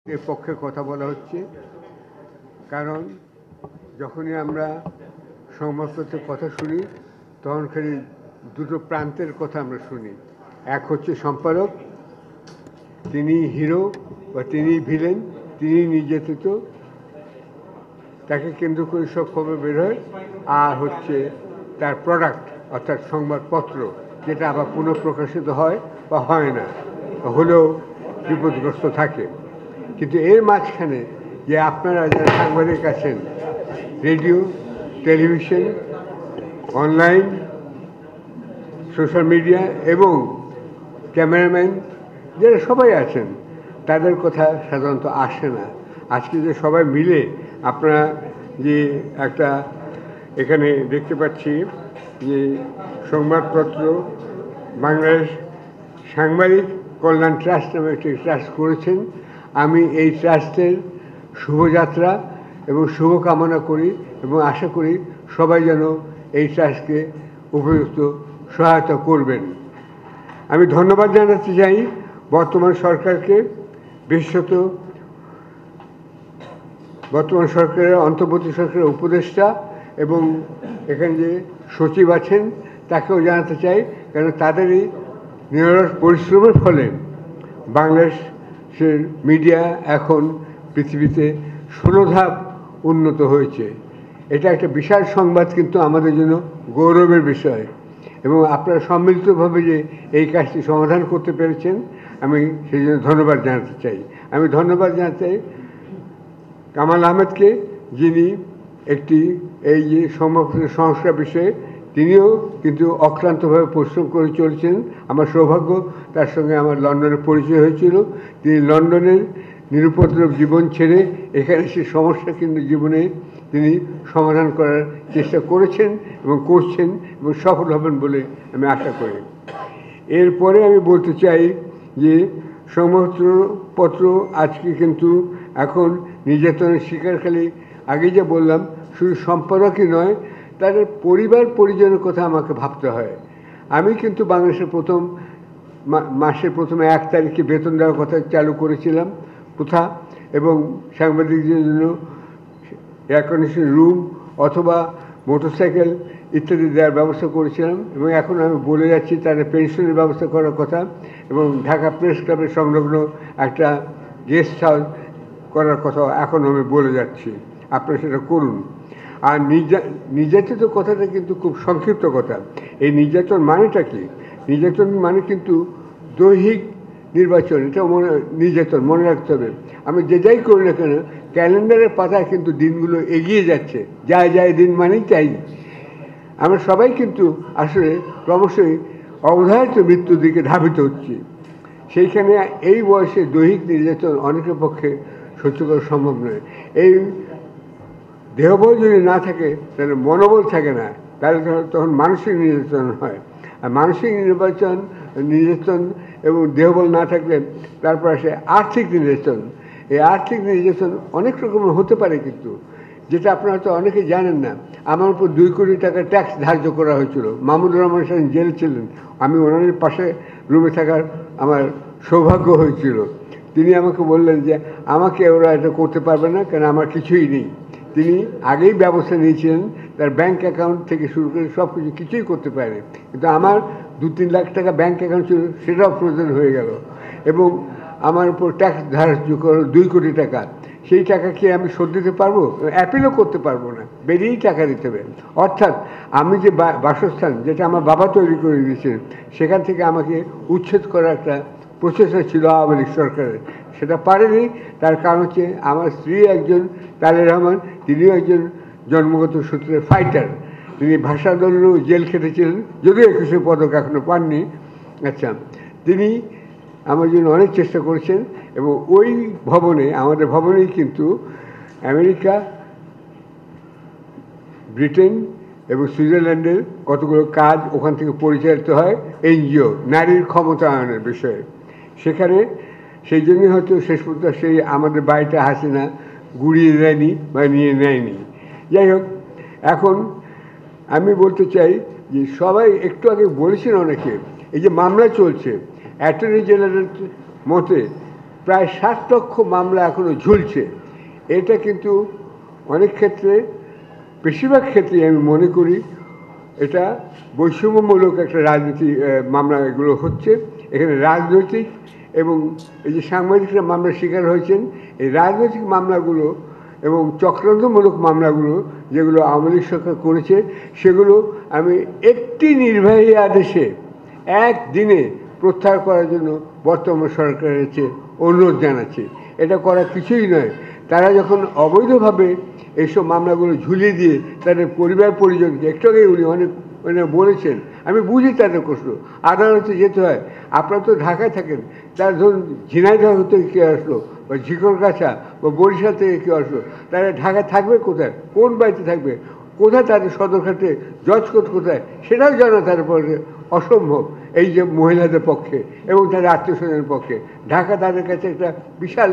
এর পক্ষে কথা বলা হচ্ছে, কারণ যখনই আমরা সংবাদপত্রের কথা শুনি তখন খালি দুটো প্রান্তের কথা আমরা শুনি। এক হচ্ছে সম্পাদক, তিনি হিরো বা তিনি ভিলেন, তিনি নির্যাতিত, তাকে কেন্দ্র করে সব খবর বের হয়। আর হচ্ছে তার প্রোডাক্ট অর্থাৎ সংবাদপত্র, যেটা আবার পুনঃপ্রকাশিত হয় বা হয় না, হলেও বিপদগ্রস্ত থাকে। কিন্তু এর মাঝখানে যে আপনারা যারা সাংবাদিক আছেন, radio, television, online, social media এবং ক্যামেরাম্যান, যারা সবাই আছেন, তাদের কথা সাধারণত আসে না। আজকে যে সবাই মিলে আপনারা যে একটা এখানে দেখতে পাচ্ছি যে সংবাদপত্র বাংলাদেশ সাংবাদিক কল্যাণ ট্রাস্ট নামে একটি ট্রাস্ট করেছেন। আমি এই ট্রাস্টের শুভযাত্রা এবং শুভকামনা করি এবং আশা করি সবাই যেন এই ট্রাস্টকে উপযুক্ত সহায়তা করবেন। আমি ধন্যবাদ জানাতে চাই বর্তমান সরকারকে, বিশেষত বর্তমান সরকারের অন্তর্বর্তী সরকারের উপদেষ্টা এবং এখানে যে সচিব আছেন তাকেও জানাতে চাই, কারণ তাদেরই নিরলস পরিশ্রমের ফলে বাংলাদেশের মিডিয়া এখন পৃথিবীতে 16 ধাপ উন্নত হয়েছে। এটা একটা বিশাল সংবাদ, কিন্তু আমাদের জন্য গৌরবের বিষয়। এবং আপনারা সম্মিলিতভাবে যে এই কাজটি সমাধান করতে পেরেছেন, আমি সেই জন্য ধন্যবাদ জানাতে চাই। আমি ধন্যবাদ জানাতে চাই কামাল আহমেদকে, যিনি একটি এই যে সংস্কার বিষয়ে তিনিও কিন্তু অক্লান্তভাবে পরিশ্রম করে চলছেন। আমার সৌভাগ্য, তার সঙ্গে আমার লন্ডনের পরিচয় হয়েছিল। তিনি লন্ডনের নিরুপদ্রব জীবন ছেড়ে এখানে সে সমস্যা কিন্তু জীবনে তিনি সমাধান করার চেষ্টা করেছেন এবং করছেন এবং সফল হবেন বলে আমি আশা করি। এরপরে আমি বলতে চাই যে সংবাদপত্র আজকে কিন্তু এখন নির্যাতনের শিকার, খালি আগে যা বললাম, শুধু সম্পাদকই নয়, তাদের পরিবার পরিজনের কথা আমাকে ভাবতে হয়। আমি কিন্তু বাংলাদেশের মাসের প্রথমে 1 তারিখে বেতন দেওয়ার কথা চালু করেছিলাম কোথা, এবং সাংবাদিকদের জন্য এয়ার কন্ডিশন রুম অথবা মোটরসাইকেল ইত্যাদি দেওয়ার ব্যবস্থা করেছিলাম, এবং এখন আমি বলে যাচ্ছি তাদের পেনশনের ব্যবস্থা করার কথা, এবং ঢাকা প্রেস ক্লাবের সংলগ্ন একটা গেস্ট হাউস করার কথা এখন আমি বলে যাচ্ছি। আপনারা সেটা করুন। আর নির্যাতিত কথাটা কিন্তু খুব সংক্ষিপ্ত কথা। এই নির্যাতন মানেটা কি? নির্যাতন মানে কিন্তু দৈহিক নির্বাচন, এটা নির্যাতন মনে রাখতে হবে। আমি যে যাই করি না কেন, ক্যালেন্ডারের পাতায় কিন্তু দিনগুলো এগিয়ে যাচ্ছে, যায় যায় দিন মানেই তাই। আমরা সবাই কিন্তু আসলে ক্রমশই অবধারিত মৃত্যুর দিকে ধাবিত হচ্ছি। সেইখানে এই বয়সে দৈহিক নির্যাতন অনেকের পক্ষে সহ্য করা সম্ভব নয়। এই দেহবল যদি না থাকে তাহলে মনোবল থাকে না, তাহলে তখন মানসিক নির্যাতন হয়। আর মানসিক নির্যাতন এবং দেহবল না থাকলে তারপর আসে আর্থিক নির্যাতন। এই আর্থিক নির্যাতন অনেক রকমের হতে পারে, কিন্তু যেটা আপনারা হয়তো অনেকে জানেন না। আমার উপর 2 কোটি টাকা ট্যাক্স ধার্য করা হয়েছিল। মাহমুদুর রহমান সাহেব জেল ছিলেন, আমি ওনার পাশে রুমে থাকার আমার সৌভাগ্য হয়েছিল। তিনি আমাকে বললেন যে আমাকে ওরা এটা করতে পারবে না, কারণ আমার কিছুই নেই। তিনি আগেই ব্যবস্থা নিয়েছিলেন, তার ব্যাংক অ্যাকাউন্ট থেকে শুরু করে সব কিছুই করতে পারেনি, কিন্তু আমার 2-3 লাখ টাকা ব্যাংক অ্যাকাউন্ট ছিল, সেটাও ফ্রোজেন হয়ে গেল। এবং আমার উপর ট্যাক্স ধার্য করো 2 কোটি টাকা। সেই টাকা কি আমি শোধ দিতে পারবো? অ্যাপিলও করতে পারবো না, বেরিয়েই টাকা দিতে হবে। অর্থাৎ আমি যে বাসস্থান, যেটা আমার বাবা তৈরি করে দিয়েছিলেন, সেখান থেকে আমাকে উচ্ছেদ করার একটা প্রচেষ্টা ছিল আওয়ামী লীগ সরকারের, সেটা পারেনি। তার কারণ হচ্ছে আমার স্ত্রী একজন তালের রহমান, তিনিও একজন জন্মগত সূত্রে ফাইটার। তিনি ভাষা আন্দোলনেও জেল খেটেছিলেন, যদিও 21 পদক এখনো পাননি। আচ্ছা, তিনি আমার জন্য অনেক চেষ্টা করেছেন, এবং ওই ভবনে, আমাদের ভবনেই কিন্তু আমেরিকা, ব্রিটেন এবং সুইজারল্যান্ডের কতগুলো কাজ ওখান থেকে পরিচালিত হয়, এনজিও, নারীর ক্ষমতায়নের বিষয়ে। সেখানে সেই জন্যই হয়তো শেষ পর্যন্ত সেই আমাদের বাড়িটা হাসিনা গুড়িয়ে দেয়নি বা নিয়ে নেয়নি। যাই হোক, এখন আমি বলতে চাই যে সবাই একটু আগে বলেছেন অনেকে, এই যে মামলা চলছে, অ্যাটর্নি জেনারেলের মতে প্রায় 7 লক্ষ মামলা এখনো ঝুলছে। এটা কিন্তু অনেক ক্ষেত্রে, বেশিরভাগ ক্ষেত্রে আমি মনে করি এটা বৈষম্যমূলক একটা রাজনীতি মামলা এগুলো হচ্ছে। এখানে রাজনৈতিক এবং এই যে সাংবাদিকরা মামলার শিকার হয়েছেন, এই রাজনৈতিক মামলাগুলো এবং চক্রান্তমূলক মামলাগুলো যেগুলো আওয়ামী লীগ সরকার করেছে, সেগুলো আমি একটি নির্বাহী আদেশে একদিনে প্রত্যাহার করার জন্য বর্তমান সরকারের কাছে অনুরোধ জানাচ্ছি। এটা করা কিছুই নয়। তারা যখন অবৈধভাবে এইসব মামলাগুলো ঝুলিয়ে দিয়ে তাদের পরিবার পরিজনকে, একটু আগে উনি অনেক বলেছেন, আমি বুঝি তাদের কষ্ট, আদালতে যেতে হয়। আপনারা তো ঢাকায় থাকেন, তার ধরুন ঝিনাইদহ থেকে কেউ আসলো, বা ঝিকরগাছা বা বরিশাল থেকে কেউ আসলো, তারা ঢাকায় থাকবে কোথায়, কোন বাড়িতে থাকবে, কোথায় তাদের সদরঘাটে জজ কোর্ট কোথায়, সেটাও জানা তাদের পক্ষে অসম্ভব, এই যে মহিলাদের পক্ষে এবং তাদের আত্মীয় স্বজনের পক্ষে। ঢাকা তাদের কাছে একটা বিশাল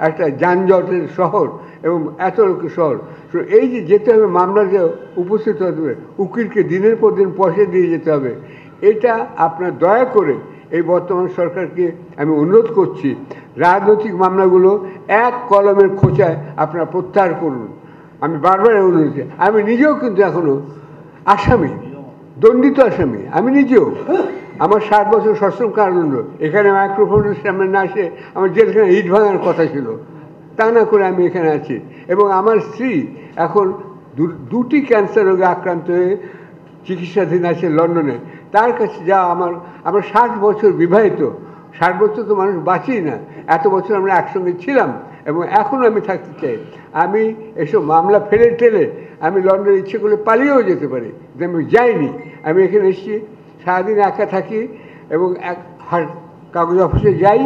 একটা যানজটের শহর এবং এত লোকের শহর। তো এই যে যেতে হবে, মামলা যে উপস্থিত হতে হবে, উকিলকে দিনের পর দিন পয়সা দিয়ে যেতে হবে, এটা আপনার দয়া করে এই বর্তমান সরকারকে আমি অনুরোধ করছি, রাজনৈতিক মামলাগুলো এক কলমের খোঁচায় আপনারা প্রত্যাহার করুন। আমি বারবার অনুরোধ, আমি নিজেও কিন্তু এখনো আসামি, দণ্ডিত আসামি, আমি নিজেও। আমার 7 বছর সশ্রম কারাদণ্ড। এখানে মাইক্রোফোনের সামনে না এসে আমার জেলখানে ইট ভাঙার কথা ছিল, তা না করে আমি এখানে আছি। এবং আমার স্ত্রী এখন 2টি ক্যান্সার রোগে আক্রান্ত হয়ে চিকিৎসাধীন আছে লন্ডনে। তার কাছে যা আমরা 60 বছর বিবাহিত, 60 বছর তো মানুষ বাঁচেই না, এত বছর আমরা একসঙ্গে ছিলাম এবং এখনও আমি থাকতে চাই। আমি এসব মামলা ফেলে টেলে আমি লন্ডনে ইচ্ছে করলে পালিয়েও যেতে পারি, কিন্তু আমি যাইনি। আমি এখানে এসেছি, সারাদিন একা থাকি এবং কাগজ অফিসে যাই,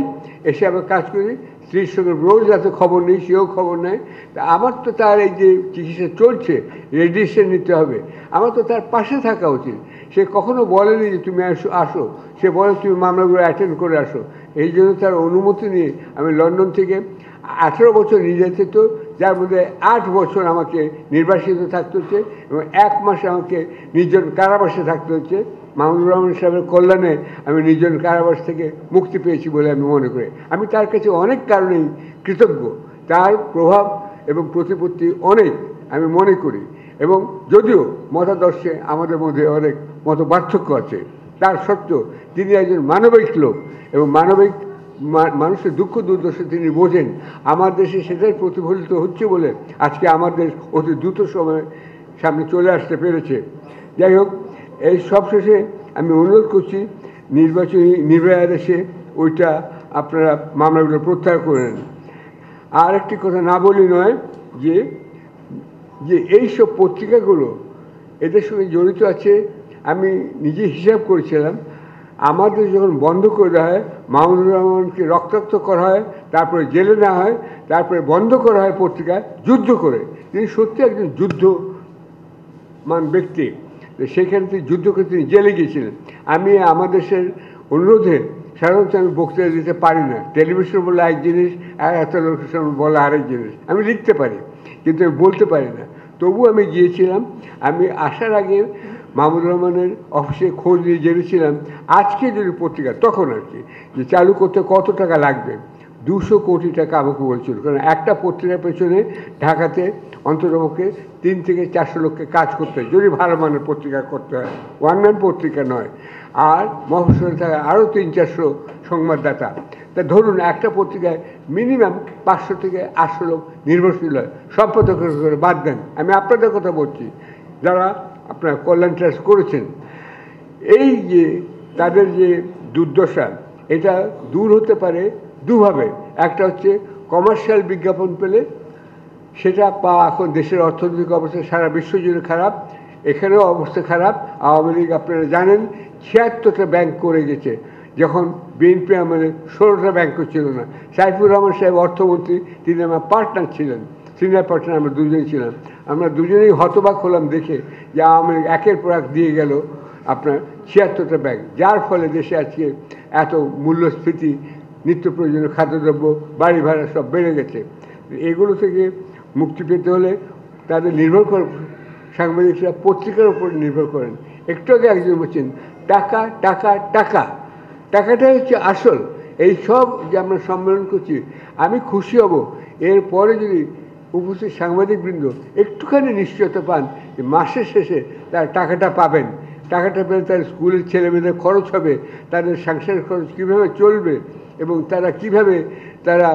এসে আবার কাজ করি। স্ত্রীর সঙ্গে রোজ রাতে খবর নেই, সেও খবর নেয়। তা আমার তো তার এই যে চিকিৎসা চলছে, রেডিয়েশন নিতে হবে, আমার তো তার পাশে থাকা উচিত। সে কখনো বলেনি যে তুমি আসো, সে বলে তুমি মামলাগুলো অ্যাটেন্ড করে আসো। এই জন্য তার অনুমতি নিয়ে আমি লন্ডন থেকে 18 বছর নির্যাতিত, যার মধ্যে 8 বছর আমাকে নির্বাসিত থাকতে হচ্ছে এবং 1 মাস আমাকে নির্জন কারাবাসে থাকতে হচ্ছে। মাহমুদুর রহমান সাহেবের কল্যাণে আমি নির্জন কারাবাস থেকে মুক্তি পেয়েছি বলে আমি মনে করি। আমি তার কাছে অনেক কারণেই কৃতজ্ঞ, তার প্রভাব এবং প্রতিপত্তি অনেক আমি মনে করি। এবং যদিও মতাদর্শে আমাদের মধ্যে অনেক মত পার্থক্য আছে, তার সত্ত্বেও তিনি একজন মানবিক লোক এবং মানবিক মানুষের দুঃখ দুর্দশা তিনি বোঝেন। আমার দেশে সেটাই প্রতিফলিত হচ্ছে বলে আজকে আমাদের অতি দ্রুত সময়ে সামনে চলে আসতে পেরেছে। যাই হোক, এই সবশেষে আমি অনুরোধ করছি, নির্বাচনী নির্বাহী আদেশে ওইটা আপনারা মামলাগুলো প্রত্যাহার করে নেন। আর একটি কথা না বলি নয়, যে যে এইসব পত্রিকাগুলো এদের সঙ্গে জড়িত আছে। আমি নিজে হিসাব করেছিলাম, আমাদের যখন বন্ধ করে দেওয়া হয়, মাহমুদুর রহমানকে রক্তাক্ত করা হয়, তারপরে জেলে নেওয়া হয়, তারপরে বন্ধ করা হয় পত্রিকা, যুদ্ধ করে। তিনি সত্যি একজন যুদ্ধমান ব্যক্তি, সেখানে তিনি যুদ্ধ করে তিনি জেলে গিয়েছিলেন। আমি আমার দেশের অনুরোধে সাধারণত আমি বক্তৃতা দিতে পারি না, টেলিভিশন বলে এক জিনিস, এত লোকের সামনে বলা আরেক জিনিস। আমি লিখতে পারি কিন্তু আমি বলতে পারি না, তবু আমি গিয়েছিলাম। আমি আসার আগে মাহমুদুর রহমানের অফিসে খোঁজ নিয়ে জেনেছিলাম আজকে যদি পত্রিকা, তখন আর কি, যে চালু করতে কত টাকা লাগবে। 200 কোটি টাকা আমাকে বলছিল, কারণ একটা পত্রিকার পেছনে ঢাকাতে অন্ততপক্ষে 3 থেকে 400 লোককে কাজ করতে হয়, যদি ভালো মানের পত্রিকা করতে হয়, ওয়ান ম্যান পত্রিকা নয়। আর মফস্বলে থাকা আরও 300-400 সংবাদদাতা। তা ধরুন একটা পত্রিকায় মিনিমাম 500 থেকে 800 লোক নির্ভরশীল হয়, সম্পাদকের করে বাদ দেন। আমি আপনাদের কথা বলছি যারা আপনার কল্যাণ ট্রাস্ট করেছেন। এই যে তাদের যে দুর্দশা, এটা দূর হতে পারে দুভাবে। একটা হচ্ছে কমার্শিয়াল বিজ্ঞাপন পেলে সেটা এখন দেশের অর্থনৈতিক অবস্থা সারা বিশ্ব জুড়ে খারাপ, এখানেও অবস্থা খারাপ। আওয়ামী লীগ আপনারা জানেন 76টা ব্যাংক করে গেছে, যখন বিএনপি আমাদের 16টা ব্যাংকও ছিল না। সাইফুর রহমান সাহেব অর্থমন্ত্রী, তিনি আমার পার্টনার ছিলেন, সিনিয়র পার্টনার, আমরা দুজনেই ছিলাম। আমরা দুজনেই হতবাক হলাম দেখে যে আওয়ামী লীগ একের পর এক দিয়ে গেল আপনার 76টা ব্যাংক, যার ফলে দেশে আজকে এত মূল্যস্ফীতি, নিত্য প্রয়োজনীয় খাদ্যদ্রব্য, বাড়ি ভাড়া সব বেড়ে গেছে। এগুলো থেকে মুক্তি পেতে হলে তাদের নির্ভর করে, সাংবাদিকরা পত্রিকার উপর নির্ভর করেন। একটু আগে একজন বলছেন টাকা টাকা টাকা, টাকাটাই হচ্ছে আসল। এই সব যে আমরা সম্মেলন করছি, আমি খুশি হব এরপরে যদি উপস্থিত সাংবাদিকবৃন্দ একটুখানি নিশ্চয়তা পান যে মাসের শেষে তারা টাকাটা পাবেন, টাকাটা পেলে তার স্কুলের ছেলেমেয়েদের খরচ হবে, তাদের সাংসারিক খরচ কীভাবে চলবে এবং তারা কিভাবে তারা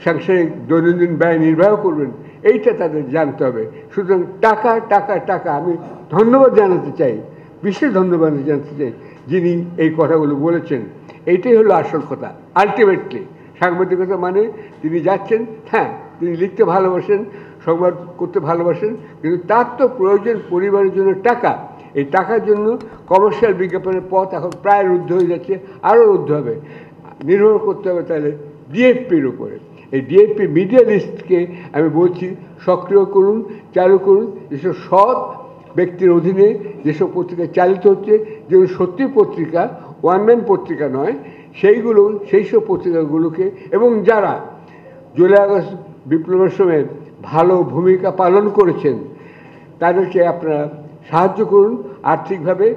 সাংসারিক দৈনন্দিন ব্যয় নির্বাহ করবেন, এইটা তাদের জানতে হবে। সুতরাং টাকা টাকা টাকা, আমি ধন্যবাদ জানাতে চাই, বিশেষ ধন্যবাদ জানাতে চাই যিনি এই কথাগুলো বলেছেন। এইটাই হলো আসল কথা। আলটিমেটলি সাংবাদিকতা মানে তিনি যাচ্ছেন, হ্যাঁ তিনি লিখতে ভালোবাসেন, সংবাদ করতে ভালোবাসেন, কিন্তু তার তো প্রয়োজন পরিবারের জন্য টাকা। এই টাকার জন্য কমার্শিয়াল বিজ্ঞাপনের পথ এখন প্রায় রুদ্ধ হয়ে যাচ্ছে, আরও রুদ্ধ হবে। নির্ভর করতে হবে তাহলে ডিএফপির উপরে। এই ডিএফপি মিডিয়া লিস্টকে আমি বলছি সক্রিয় করুন, চালু করুন। যেসব সৎ ব্যক্তির অধীনে যেসব পত্রিকা চালিত হচ্ছে, যেগুলো সত্যি পত্রিকা, ওয়ান ম্যান পত্রিকা নয়, সেই সব পত্রিকাগুলোকে, এবং যারা জুলাই আগস্ট বিপ্লবের সময় ভালো ভূমিকা পালন করেছেন তাদেরকে আপনারা সাহায্য করুন, আর্থিকভাবে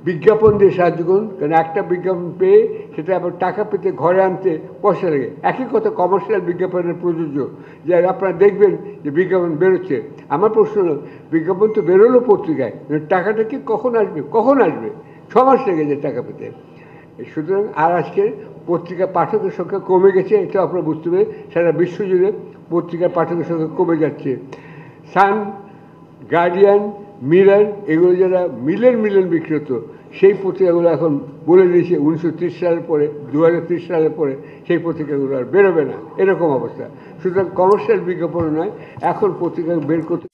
বিজ্ঞাপন দিয়ে সাহায্য করুন। কারণ একটা বিজ্ঞাপন পেয়ে সেটা আবার টাকা পেতে ঘরে আনতে পয়সা লাগে। একই কথা কমার্শিয়াল বিজ্ঞাপনের প্রযোজ্য, যে আপনারা দেখবেন যে বিজ্ঞাপন বেরোচ্ছে। আমার প্রশ্ন হলো, বিজ্ঞাপন তো বেরোলো পত্রিকায়, টাকাটা কি কখন আসবে? 6 মাস লেগে যায় টাকা পেতে। সুতরাং আর আজকে পত্রিকা পাঠকের সংখ্যা কমে গেছে, এটা আপনারা বুঝতে পেরে সারা বিশ্বজুড়ে পত্রিকার পাঠকের সংখ্যা কমে যাচ্ছে। সান, গার্ডিয়ান, মিরর, এগুলো যারা মিলিয়ন বিক্রি হতো, সেই পত্রিকাগুলো এখন বলে দিয়েছে 1930 সালের পরে, 2030 সালের পরে সেই পত্রিকাগুলো আর বেরোবে না, এরকম অবস্থা। সুতরাং কমার্শিয়াল বিজ্ঞাপন নয়, এখন পত্রিকা বের করতে